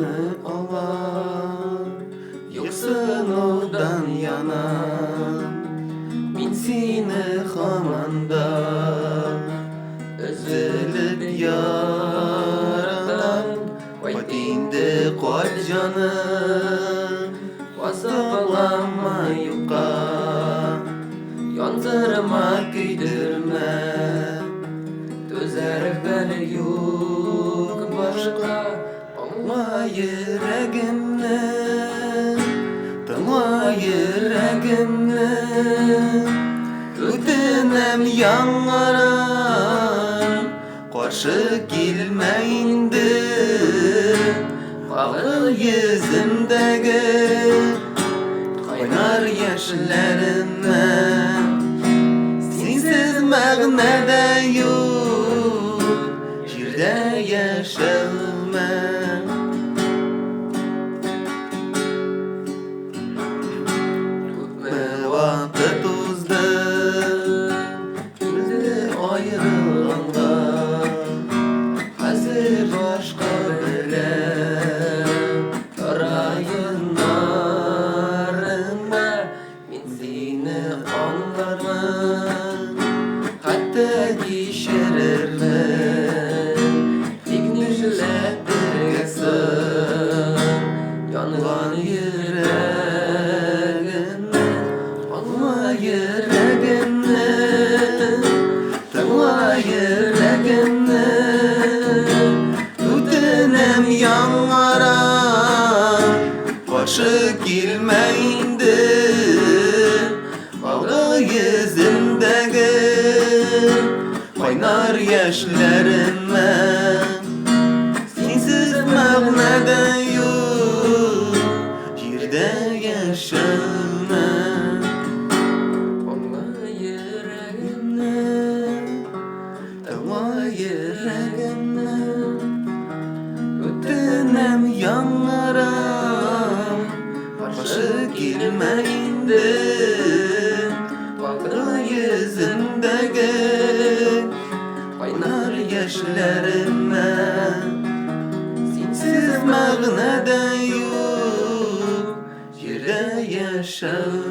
canını alan, yoksun odan yana. Min seni hamanda üzülüp yaradan, vaydinde koy canım, vasıflama yuka, yandırma güydürme. Tözer bel yok başka, anla yüreğimle, tanla yüreğimle. Ötenem yanlarım, karşı gelmeyindi. Bağlı yüzümdeki kaynar yaşlarına, sensiz mağnada yok, yerde yaşamam. Köpme vakit uzdı, şimdi ayrılığında, hazır başka bile tarayınlarına. Min seni anlarım, hatta geçirirmen, dignişlerdirgesin yanılan yüreğimle. Anla yüreğimle, tanla yüreğimle. Ötenem yanlarım, karşı gelmeyindi. Bağlı yüzümdeki kaynar yaşlarıma, sensiz mağnada yok, yerde yaşamam. Anla yüreğimle, tanla yüreğimle. Ötenem yanlarım, karşı gelmeyindi. Bağlı yüzümdeki kaynar yaşlarıma, sensiz mağnada yok, yerde yaşamam.